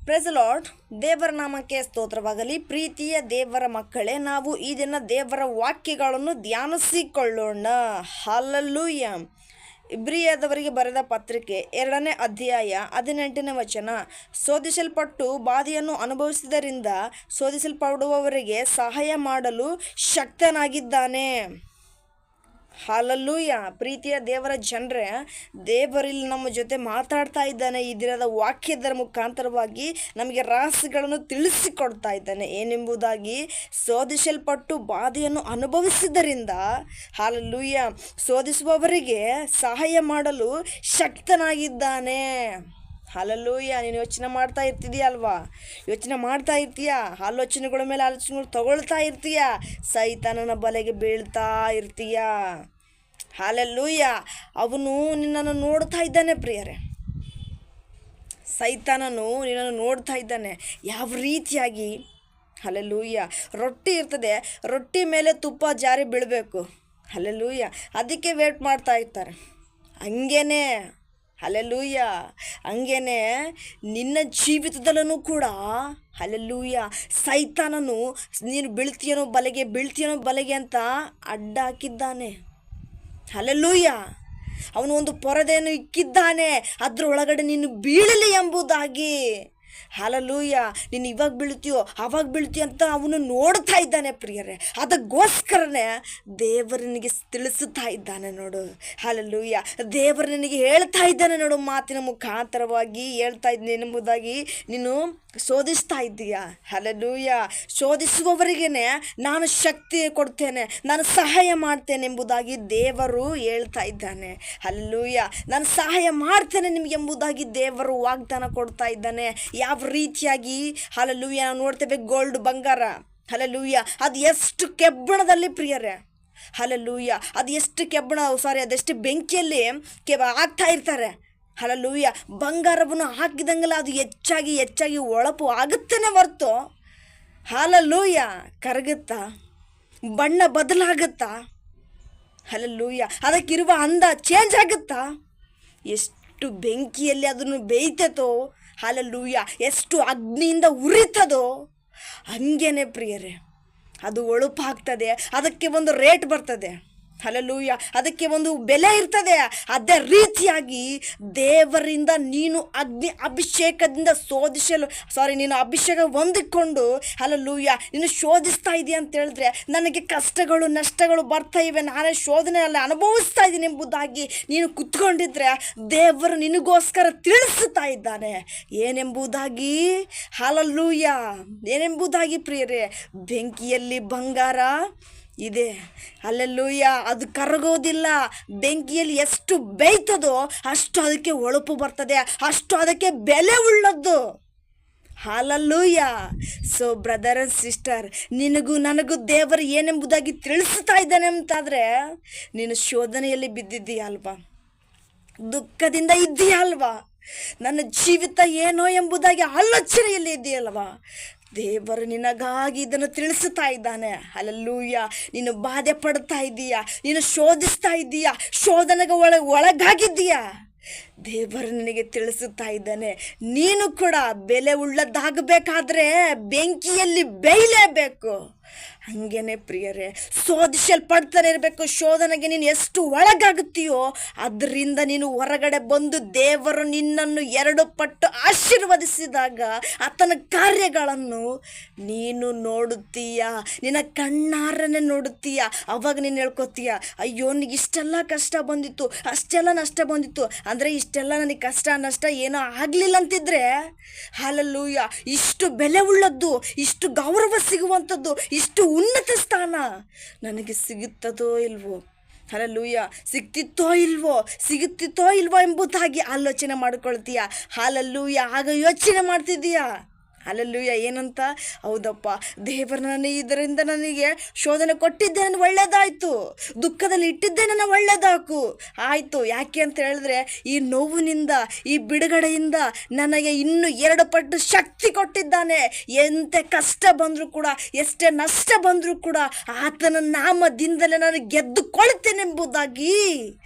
Press lord, ದೇವರ ನಾಮಕ್ಕೆ ಸ್ತೋತ್ರವಾಗಲಿ. ಪ್ರೀತಿಯ ದೇವರ ಮಕ್ಕಳೇ, ನಾವು ಈ ದಿನ ದೇವರ ವಾಕ್ಯಗಳನ್ನು ಧ್ಯಾನಿಸಿಕೊಳ್ಳೋಣ. ಹಲ್ಲೆಲೂಯಾ. ಇಬ್ರಿಯದವರಿಗೆ ಬರೆದ ಪತ್ರಿಕೆ 2ನೇ ಅಧ್ಯಾಯ 18ನೇ ವಚನ. ಶೋಧಿಸಲ್ಪಟ್ಟು ಬಾಧೆಯನ್ನು ಅನುಭವಿಸಿದ್ದರಿಂದ ಶೋಧಿಸಲ್ಪಡುವವರಿಗೆ ಸಹಾಯ ಮಾಡಲು ಶಕ್ತನಾಗಿದ್ದಾನೆ. ಹಲ್ಲೆಲೂಯ. ಪ್ರೀತಿಯ ದೇವರ ಜನರೇ, ದೇವರಲ್ಲಿ ನಮ್ಮ ಜೊತೆ ಮಾತಾಡ್ತಾ ಇದ್ದಾನೆ. ಈ ದಿನದ ವಾಕ್ಯದ ಮುಖಾಂತರವಾಗಿ ನಮಗೆ ರಹಸ್ಯಗಳನ್ನು ತಿಳಿಸಿಕೊಡ್ತಾ ಇದ್ದಾನೆ. ಏನೆಂಬುದಾಗಿ, ಶೋಧಿಸಲ್ಪಟ್ಟು ಬಾಧೆಯನ್ನು ಅನುಭವಿಸಿದ್ದರಿಂದ ಹಲ್ಲೆಲೂಯ ಶೋಧಿಸುವವರಿಗೆ ಸಹಾಯ ಮಾಡಲು ಶಕ್ತನಾಗಿದ್ದಾನೆ. ಹಲ್ಲೆಲೂಯ. ನೀನು ಯೋಚನೆ ಮಾಡ್ತಾ ಇರ್ತಿದೀಯ ಅಲ್ವಾ? ಯೋಚನೆ ಮಾಡ್ತಾ ಇರ್ತೀಯ, ಆಲೋಚನೆಗಳ ಮೇಲೆ ಆಲೋಚನೆಗಳು ತಗೊಳ್ತಾ ಇರ್ತೀಯ, ಸೈತಾನನ ಬಲೆಗೆ ಬೀಳ್ತಾ ಇರ್ತೀಯ. ಹಲ್ಲೆಲೂಯ. ಅವನು ನಿನ್ನನ್ನು ನೋಡ್ತಾ ಇದ್ದಾನೆ ಪ್ರಿಯರೇ. ಸೈತಾನನು ನಿನ್ನನ್ನು ನೋಡ್ತಾ ಇದ್ದಾನೆ. ಯಾವ ರೀತಿಯಾಗಿ? ಹಲ್ಲೆಲೂಯ. ರೊಟ್ಟಿ ಇರ್ತದೆ, ರೊಟ್ಟಿ ಮೇಲೆ ತುಪ್ಪ ಜಾರಿ ಬೀಳಬೇಕು. ಹಲ್ಲೆಲೂಯ. ಅದಕ್ಕೆ ವೇಟ್ ಮಾಡ್ತಾ ಇರ್ತಾರೆ. ಹಂಗೇನೆ ಹಲ್ಲೆಲೂಯ. ಹಂಗೇನೆ ನಿನ್ನ ಜೀವಿತದಲ್ಲೂ ಕೂಡ ಹಲ್ಲೆಲೂಯ ಸೈತಾನನು ನೀನು ಬೀಳ್ತೀಯನೋ ಬಲೆಗೆ ಅಂತ ಅಡ್ಡ ಹಾಕಿದ್ದಾನೆ. ಹಲ್ಲೆಲೂಯ. ಅವನು ಒಂದು ಪೊರದೆಯನ್ನು ಇಕ್ಕಿದ್ದಾನೆ, ಅದ್ರ ಒಳಗಡೆ ನೀನು ಬೀಳಲಿ ಎಂಬುದಾಗಿ. ಹಲ್ಲೆಲೂಯ. ನೀನು ಇವಾಗ ಬೀಳ್ತೀಯೋ ಅವಾಗ ಬೀಳ್ತೀಯ ಅಂತ ಅವನು ನೋಡ್ತಾ ಇದ್ದಾನೆ ಪ್ರಿಯರೇ. ಅದಕ್ಕೋಸ್ಕರನೇ ದೇವರು ನಿನಗೆ ತಿಳಿಸುತ್ತಾ ಇದ್ದಾನೆ ನೋಡು. ಹಲ್ಲೆಲೂಯ. ದೇವರು ನಿನಗೆ ಹೇಳ್ತಾ ಇದ್ದಾನೆ ನೋಡು, ಮಾತಿನ ಮುಖಾಂತರವಾಗಿ ಹೇಳ್ತಾ ಇದ್ದೀನಿ ಎಂಬುದಾಗಿ. ನೀನು ಶೋಧಿಸ್ತಾ ಇದ್ದೀಯಾ? ಹಲ್ಲೆಲೂಯ. ಶೋಧಿಸುವವರಿಗೇನೆ ನಾನು ಶಕ್ತಿ ಕೊಡ್ತೇನೆ, ನಾನು ಸಹಾಯ ಮಾಡ್ತೇನೆ ಎಂಬುದಾಗಿ ದೇವರು ಹೇಳ್ತಾ ಇದ್ದಾನೆ. ಹಲ್ಲೆಲೂಯ. ನಾನು ಸಹಾಯ ಮಾಡ್ತೇನೆ ನಿಮಗೆ ಎಂಬುದಾಗಿ ದೇವರು ವಾಗ್ದಾನ ಕೊಡ್ತಾ ಇದ್ದಾನೆ. ಯಾವ ರೀತಿಯಾಗಿ? ಹಲ್ಲೆಲೂಯ. ನಾವು ನೋಡ್ತೇವೆ ಗೋಲ್ಡ್, ಬಂಗಾರ. ಹಲ್ಲೆಲೂಯ. ಅದು ಎಷ್ಟು ಕೆಬ್ಬಣದಲ್ಲಿ ಪ್ರಿಯರೇ. ಹಲ್ಲೆಲೂಯ. ಅದು ಎಷ್ಟು ಅದೆಷ್ಟು ಬೆಂಕಿಯಲ್ಲಿ ಹಾಕ್ತಾ ಇರ್ತಾರೆ. ಹಲ್ಲೆಲೂಯ. ಬಂಗಾರವನ್ನು ಹಾಕಿದಂಗೆಲ್ಲ ಅದು ಹೆಚ್ಚಾಗಿ ಹೊಳಪು ಆಗುತ್ತೇನೆ ಹೊರ್ತು ಹಲ್ಲೆಲೂಯ ಕರಗುತ್ತಾ? ಬಣ್ಣ ಬದಲಾಗುತ್ತಾ? ಹಲ್ಲೆಲೂಯ. ಅದಕ್ಕಿರುವ ಅಂದ ಚೇಂಜ್ ಆಗುತ್ತಾ? ಎಷ್ಟು ಬೆಂಕಿಯಲ್ಲಿ ಅದನ್ನು ಬೇಯ್ತದೋ, ಹಲ್ಲೆಲೂಯ, ಎಷ್ಟು ಅಗ್ನಿಯಿಂದ ಉರಿತದೋ ಹಂಗೇನೆ ಪ್ರಿಯರೇ ಅದು ಹೊಳಪಾಗ್ತದೆ. ಅದಕ್ಕೆ ಒಂದು ರೇಟ್ ಬರ್ತದೆ. ಹಲ್ಲೆಲೂಯ. ಅದಕ್ಕೆ ಒಂದು ಬೆಲೆ ಇರ್ತದೆ. ಅದೇ ರೀತಿಯಾಗಿ ದೇವರಿಂದ ನೀನು ಅಭಿಷೇಕದಿಂದ ನೀನು ಅಭಿಷೇಕ ಹೊಂದಿಕೊಂಡು ಹಲ್ಲೆಲೂಯ ನೀನು ಶೋಧಿಸ್ತಾ ಇದೆಯಾ ಅಂತ ಹೇಳಿದ್ರೆ, ನನಗೆ ಕಷ್ಟಗಳು ನಷ್ಟಗಳು ಬರ್ತಾ ಇವೆ, ನಾನೇ ಶೋಧನೆಯಲ್ಲಿ ಅನುಭವಿಸ್ತಾ ಇದ್ದೀನಿ ಎಂಬುದಾಗಿ ನೀನು ಕುತ್ಕೊಂಡಿದ್ರೆ ದೇವರು ನಿನಗೋಸ್ಕರ ತಿಳಿಸುತ್ತಾ ಇದ್ದಾನೆ ಏನೆಂಬುದಾಗಿ. ಹಲ್ಲೆಲೂಯ. ಏನೆಂಬುದಾಗಿ ಪ್ರಿಯರೇ, ಬೆಂಕಿಯಲ್ಲಿ ಬಂಗಾರ ಇದೆ. ಹಲ್ಲೆಲೂಯ. ಅದು ಕರಗೋದಿಲ್ಲ. ಬೆಂಕಿಯಲ್ಲಿ ಎಷ್ಟು ಬೇಯ್ತದೋ ಅಷ್ಟು ಅದಕ್ಕೆ ಹೊಳಪು ಬರ್ತದೆ, ಅಷ್ಟು ಅದಕ್ಕೆ ಬೆಲೆ ಉಳ್ಳದ್ದು. Hallelujah. So brother and sister, ನಿನಗೂ ನನಗೂ ದೇವರು ಏನೆಂಬುದಾಗಿ ತಿಳಿಸ್ತಾ ಇದ್ದಾನೆ ಅಂತಾದರೆ, ನೀನು ಶೋಧನೆಯಲ್ಲಿ ಬಿದ್ದಿದ್ದೀಯ ಅಲ್ವಾ? ದುಃಖದಿಂದ ಇದೆಯಾ ಅಲ್ವಾ? ನನ್ನ ಜೀವಿತ ಏನೋ ಎಂಬುದಾಗಿ ಆಲೋಚನೆಯಲ್ಲಿ ಇದೆಯಲ್ವಾ? ದೇವರು ನಿನಗಾಗಿ ಇದನ್ನು ತಿಳಿಸುತ್ತಾ ಇದ್ದಾನೆ. ಹಲ್ಲೆಲೂಯ. ನೀನು ಬಾಧೆ ಪಡ್ತಾ ಇದ್ದೀಯಾ, ನೀನು ಶೋಧಿಸ್ತಾ ಇದ್ದೀಯಾ, ಶೋಧನೆಗೆ ಒಳಗಾಗಿದ್ದೀಯಾ, ದೇವರು ನಿನಗೆ ತಿಳಿಸುತ್ತಾ ಇದ್ದಾನೆ. ನೀನು ಕೂಡ ಬೆಲೆ ಉಳ್ಳದ್ದಾಗಬೇಕಾದ್ರೆ ಬೆಂಕಿಯಲ್ಲಿ ಬೇಯಲೇಬೇಕು. ಹಂಗೇನೆ ಪ್ರಿಯರೇ, ಶೋಧಿಸಲ್ಪಡ್ತಾನೆ ಇರಬೇಕು. ಶೋಧನೆಗೆ ನೀನು ಎಷ್ಟು ಒಳಗಾಗುತ್ತೀಯೋ ಅದರಿಂದ ನೀನು ಹೊರಗಡೆ ಬಂದು ದೇವರು ನಿನ್ನನ್ನು 2 ಪಟ್ಟು ಆಶೀರ್ವದಿಸಿದಾಗ ಆತನ ಕಾರ್ಯಗಳನ್ನು ನೀನು ನೋಡುತ್ತೀಯ, ನಿನ್ನ ಕಣ್ಣಾರನೆ ನೋಡುತ್ತೀಯ. ಅವಾಗ ನೀನು ಹೇಳ್ಕೊತೀಯ, ಅಯ್ಯೋ ನನಗೆ ಇಷ್ಟೆಲ್ಲ ಕಷ್ಟ ಬಂದಿತ್ತು, ಅಷ್ಟೆಲ್ಲ ನಷ್ಟ ಬಂದಿತ್ತು, ಅಂದರೆ ಇಷ್ಟೆಲ್ಲ ನನಗೆ ಕಷ್ಟ ನಷ್ಟ ಏನೋ ಆಗಲಿಲ್ಲ ಅಂತಿದ್ರೆ, ಹಲ್ಲೆಲೂಯ, ಇಷ್ಟು ಬೆಲೆ ಉಳ್ಳದ್ದು, ಇಷ್ಟು ಗೌರವ ಸಿಗುವಂಥದ್ದು, ಇಷ್ಟು ಉನ್ನತ ಸ್ಥಾನ ನನಗೆ ಸಿಗುತ್ತದೋ ಇಲ್ವೋ? ಹಲ್ಲೆಲೂಯ. ಸಿಗುತ್ತಿತ್ತೋ ಇಲ್ವೋ ಎಂಬುದಾಗಿ ಆಲೋಚನೆ ಮಾಡಿಕೊಳ್ತೀಯ. ಹಲ್ಲೆಲೂಯ. ಆಗ ಯೋಚನೆ ಮಾಡ್ತಿದ್ದೀಯಾ? ಅಲ್ಲೆಲ್ಲೂಯ್ಯ. ಏನಂತ? ಹೌದಪ್ಪ, ದೇವರು ಇದರಿಂದ ನನಗೆ ಶೋಧನೆ ಕೊಟ್ಟಿದ್ದೆ, ನನ್ನ ಒಳ್ಳೇದಾಯಿತು. ದುಃಖದಲ್ಲಿ ಇಟ್ಟಿದ್ದೆ, ನನ್ನ ಒಳ್ಳೇದಾಕು ಆಯಿತು. ಯಾಕೆ ಅಂತ ಹೇಳಿದ್ರೆ, ಈ ನೋವಿನಿಂದ, ಈ ಬಿಡುಗಡೆಯಿಂದ ನನಗೆ ಇನ್ನೂ 2 ಪಟ್ಟು ಶಕ್ತಿ ಕೊಟ್ಟಿದ್ದಾನೆ. ಎಂಥ ಕಷ್ಟ ಬಂದರೂ ಕೂಡ, ಎಷ್ಟೇ ನಷ್ಟ ಬಂದರೂ ಕೂಡ ಆತನ ನಾಮದಿಂದಲೇ ನಾನು ಗೆದ್ದುಕೊಳ್ತೇನೆಂಬುದಾಗಿ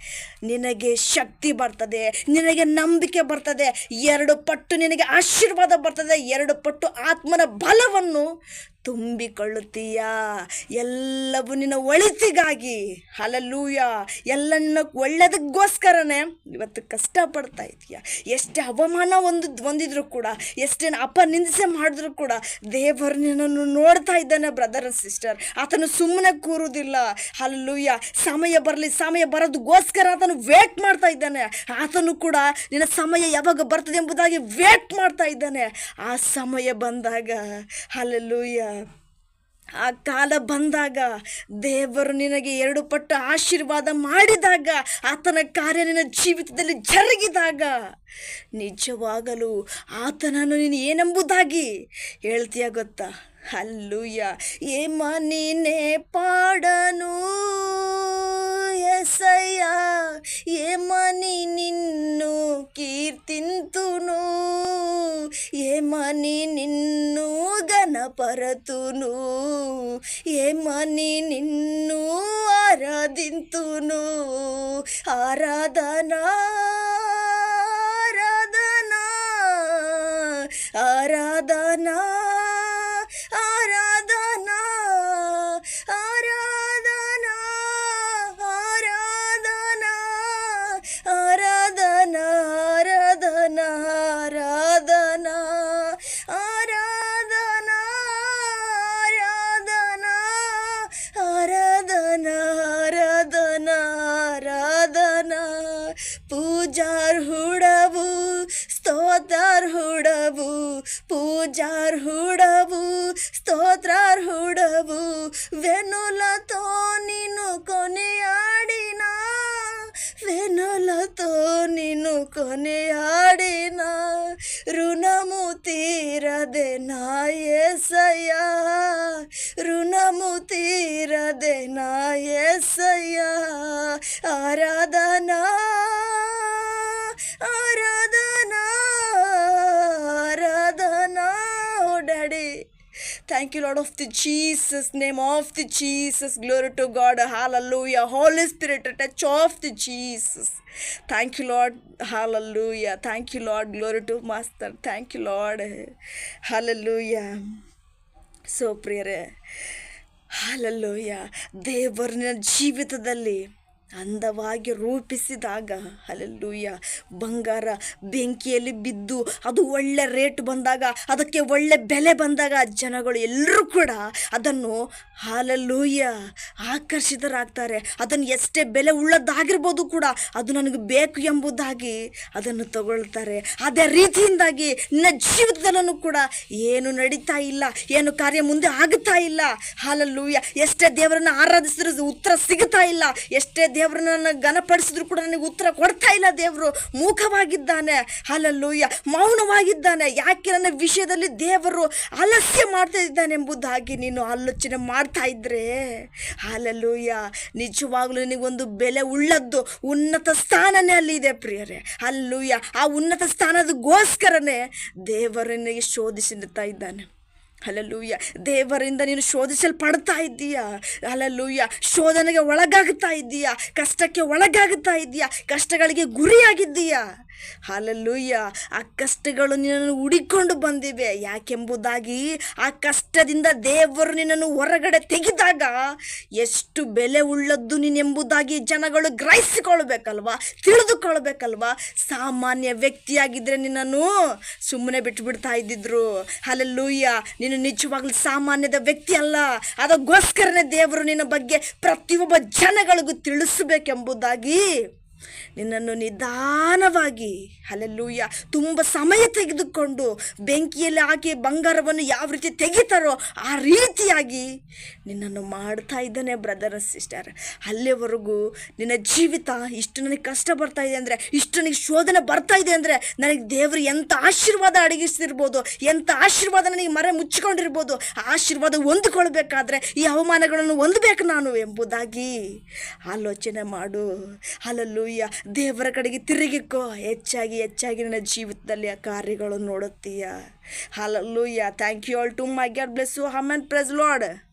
ನಿನಗೆ ಶಕ್ತಿ ಬರ್ತದೆ, ನಿನಗೆ ನಂಬಿಕೆ ಬರ್ತದೆ, 2 ಪಟ್ಟು ನಿನಗೆ ಆಶೀರ್ವಾದ ಬರ್ತದೆ, 2 ಪಟ್ಟು ಆತ್ಮನ ಬಲವನ್ನು ತುಂಬಿಕೊಳ್ಳುತ್ತೀಯಾ. ಎಲ್ಲವೂ ನಿನ್ನ ಒಳಿತಿಗಾಗಿ. ಹಲ್ಲೆಲೂಯಾ. ಎಲ್ಲ ನಿನ್ನ ಒಳ್ಳೆದಕ್ಕೋಸ್ಕರನೇ ಇವತ್ತು ಕಷ್ಟಪಡ್ತಾ ಇದೆಯಾ. ಎಷ್ಟೇ ಅವಮಾನ ಹೊಂದಿದ್ರು ಕೂಡ, ಎಷ್ಟೇ ಅಪನಿಂದಿಸೆ ಮಾಡಿದ್ರು ಕೂಡ ದೇವರು ನಿನ್ನನ್ನು ನೋಡ್ತಾ ಇದ್ದಾನೆ ಬ್ರದರ್ ಅಂಡ್ ಸಿಸ್ಟರ್. ಆತನು ಸುಮ್ಮನೆ ಕೂರುವುದಿಲ್ಲ. ಹಲ್ಲೆಲೂಯಾ. ಸಮಯ ಬರಲಿ, ಸಮಯ ಬರೋದಕ್ಕೋಸ್ಕರ ಆತನು ವೇಟ್ ಮಾಡ್ತಾ ಇದ್ದಾನೆ. ಆತನು ಕೂಡ ನಿನ್ನ ಸಮಯ ಯಾವಾಗ ಬರ್ತದೆ ಎಂಬುದಾಗಿ ವೇಟ್ ಮಾಡ್ತಾ ಇದ್ದಾನೆ. ಆ ಸಮಯ ಬಂದಾಗ, ಹಲ್ಲೆಲೂಯಾ, ಆ ಕಾಲ ಬಂದಾಗ, ದೇವರು ನಿನಗೆ 2 ಪಟ್ಟು ಆಶೀರ್ವಾದ ಮಾಡಿದಾಗ, ಆತನ ಕಾರ್ಯ ನಿನ್ನ ಜೀವಿತದಲ್ಲಿ ಜರುಗಿದಾಗ ನಿಜವಾಗಲೂ ಆತನನ್ನು ನೀನು ಏನೆಂಬುದಾಗಿ ಹೇಳ್ತೀಯ ಗೊತ್ತಾ? ಹಲ್ಲೆಲೂಯಾ. ಏಮ ನೀನೇ ಪಾಡನು యేసయ్యా, ఏమని నిన్ను కీర్తింతును, ఏమని నిన్ను గణపరతును, ఏమని నిన్ను ఆరాధింతును. ఆరాధనా ఆరాధనా ఆరాధనా ఆరాధనా ఆరాధనా ఆరాధనా ఆరాధనా ఆరాధనా ఆరాధనా ఆరాధనా ఆరాధనా ఆరాధనా ఆరాధనా ఆరాధనా. పూజార్హుడవు, స్తోత్రార్హుడవు, పూజార్హుడవు, స్తోత్రార్హుడవు. వెనులతో నిన్ను కొనియాడినా, వెనులతో నిన్ను కొనియాడినా, రుణము తీరదే నా యేసయ్యా, రుణము తీరదే నా యేసయ్యా. ఆరాధనా ఆరాధనా ఆరాధనా. ఓ daddy, thank you, Lord of the Jesus, name of the Jesus. Glory to God. Hallelujah. Holy Spirit, touch of the Jesus. Thank you, Lord. Hallelujah. Thank you, Lord. Glory to Master. Thank you, Lord. Hallelujah. So ಪ್ರಿಯರೇ, hallelujah, ದೇವರನ ಜೀವಿತದಲ್ಲಿ ಅಂದವಾಗಿ ರೂಪಿಸಿದಾಗ, hallelujah, ಬಂಗಾರ ಬೆಂಕಿಯಲ್ಲಿ ಬಿದ್ದು ಅದು ಒಳ್ಳೆ rate ಬಂದಾಗ, ಅದಕ್ಕೆ ಒಳ್ಳೆ ಬೆಲೆ ಬಂದಾಗ ಜನಗಳು ಎಲ್ಲರೂ ಕೂಡ ಅದನ್ನು ಹಲ್ಲೆಲೂಯಾ ಆಕರ್ಷಿತರಾಗ್ತಾರೆ. ಅದನ್ನು ಎಷ್ಟೇ ಬೆಲೆ ಉಳ್ಳದ್ದಾಗಿರ್ಬೋದು ಕೂಡ ಅದು ನನಗೆ ಬೇಕು ಎಂಬುದಾಗಿ ಅದನ್ನು ತಗೊಳ್ತಾರೆ. ಅದೇ ರೀತಿಯಿಂದಾಗಿ ನಿನ್ನ ಜೀವಿತದಲ್ಲೂ ಕೂಡ ಏನು ನಡೀತಾ ಇಲ್ಲ, ಏನು ಕಾರ್ಯ ಮುಂದೆ ಆಗುತ್ತಾ ಇಲ್ಲ. ಹಲ್ಲೆಲೂಯಾ. ಎಷ್ಟೇ ದೇವರನ್ನು ಆರಾಧಿಸಿದ್ರು ಉತ್ತರ ಸಿಗುತ್ತಾ ಇಲ್ಲ, ಎಷ್ಟೇ ದೇವರನ್ನ ಘನಪಡಿಸಿದ್ರು ಕೂಡ ನನಗೆ ಉತ್ತರ ಕೊಡ್ತಾ ಇಲ್ಲ. ದೇವರು ಮೂಕವಾಗಿದ್ದಾನೆ. ಹಲ್ಲೆಲೂಯಾ. ಮೌನವಾಗಿದ್ದಾನೆ. ಯಾಕೆ ನನ್ನ ವಿಷಯದಲ್ಲಿ ದೇವರು ಆಲಸ್ಯ ಮಾಡ್ತಾ ಇದ್ದಾನೆ ಎಂಬುದಾಗಿ ನೀನು ಆಲೋಚನೆ ಮಾಡ್ತಾ ಇದ್ರೆ, ಹಲ್ಲೆಲೂಯಾ, ನಿಜವಾಗ್ಲೂ ನಿನಗೊಂದು ಬೆಲೆ ಉಳ್ಳದ್ದು ಉನ್ನತ ಸ್ಥಾನನೇ ಅಲ್ಲಿದೆ ಪ್ರಿಯರೇ. ಹಲ್ಲೆಲೂಯಾ. ಆ ಉನ್ನತ ಸ್ಥಾನದಗೋಸ್ಕರನೇ ದೇವರು ನಿನಗೆ ಶೋಧಿಸುತ್ತಾ ಇದ್ದಾನೆ. ಹಲ್ಲೆಲೂಯಾ. ದೇವರಿಂದ ನೀನು ಶೋಧಿಸಲ್ಪಡ್ತಾ ಇದ್ದೀಯಾ. ಹಲ್ಲೆಲೂಯಾ. ಶೋಧನೆಗೆ ಒಳಗಾಗುತ್ತಾ ಇದ್ದೀಯಾ, ಕಷ್ಟಕ್ಕೆ ಒಳಗಾಗುತ್ತಾ ಇದ್ದೀಯಾ, ಕಷ್ಟಗಳಿಗೆ ಗುರಿಯಾಗಿದ್ದೀಯಾ. ಹಲ್ಲೆಲೂಯಾ. ಆ ಕಷ್ಟಗಳು ನಿನ್ನನ್ನು ಹುಡಿಕೊಂಡು ಬಂದಿವೆ. ಯಾಕೆಂಬುದಾಗಿ ಆ ಕಷ್ಟದಿಂದ ದೇವರು ನಿನ್ನನ್ನು ಹೊರಗಡೆ ತೆಗೆದಾಗ ಎಷ್ಟು ಬೆಲೆ ಉಳ್ಳದ್ದು ನೀನೆಂಬುದಾಗಿ ಜನಗಳು ಗ್ರಹಿಸಿಕೊಳ್ಬೇಕಲ್ವಾ, ತಿಳಿದುಕೊಳ್ಬೇಕಲ್ವಾ. ಸಾಮಾನ್ಯ ವ್ಯಕ್ತಿಯಾಗಿದ್ದರೆ ನಿನ್ನನ್ನು ಸುಮ್ಮನೆ ಬಿಟ್ಟುಬಿಡ್ತಾ ಇದ್ದಿದ್ರು. ಹಲ್ಲೆಲೂಯಾ. ನೀನು ನಿಜವಾಗ್ಲೂ ಸಾಮಾನ್ಯದ ವ್ಯಕ್ತಿ ಅಲ್ಲ. ಅದಕ್ಕೋಸ್ಕರನೇ ದೇವರು ನಿನ್ನ ಬಗ್ಗೆ ಪ್ರತಿಯೊಬ್ಬ ಜನಗಳಿಗೂ ತಿಳಿಸಬೇಕೆಂಬುದಾಗಿ ನಿನ್ನನ್ನು ನಿಧಾನವಾಗಿ ಹಲ್ಲೆಲೂಯ ತುಂಬ ಸಮಯ ತೆಗೆದುಕೊಂಡು ಬೆಂಕಿಯಲ್ಲಿ ಹಾಕಿ ಬಂಗಾರವನ್ನು ಯಾವ ರೀತಿ ತೆಗಿತಾರೋ ಆ ರೀತಿಯಾಗಿ ನಿನ್ನನ್ನು ಮಾಡ್ತಾ ಇದ್ದಾನೆ ಬ್ರದರ್ ಸಿಸ್ಟರ್. ಅಲ್ಲಿವರೆಗೂ ನಿನ್ನ ಜೀವಿತ ಇಷ್ಟು ನನಗೆ ಕಷ್ಟ ಬರ್ತಾ ಇದೆ ಅಂದರೆ, ಇಷ್ಟು ನನಗೆ ಶೋಧನೆ ಬರ್ತಾ ಇದೆ ಅಂದರೆ, ನನಗೆ ದೇವರು ಎಂಥ ಆಶೀರ್ವಾದ ಅಡಗಿಸ್ತಿರ್ಬೋದು, ಎಂಥ ಆಶೀರ್ವಾದ ನನಗೆ ಮರೆ ಮುಚ್ಚಿಕೊಂಡಿರ್ಬೋದು. ಆ ಆಶೀರ್ವಾದ ಹೊಂದ್ಕೊಳ್ಬೇಕಾದ್ರೆ ಈ ಅವಮಾನಗಳನ್ನು ಹೊಂದಬೇಕು ನಾನು ಎಂಬುದಾಗಿ ಆಲೋಚನೆ ಮಾಡು. ಹಲ್ಲೆಲೂಯ. ದೇವರ ಕಡೆಗೆ ತಿರುಗಿಕೋ. ಹೆಚ್ಚಾಗಿ ನನ್ನ ಜೀವಿತದಲ್ಲಿ ಆ ಕಾರ್ಯಗಳನ್ನು ನೋಡುತ್ತೀಯ. Hallelujah. Thank you all to my God bless you. Amen. Praise lord.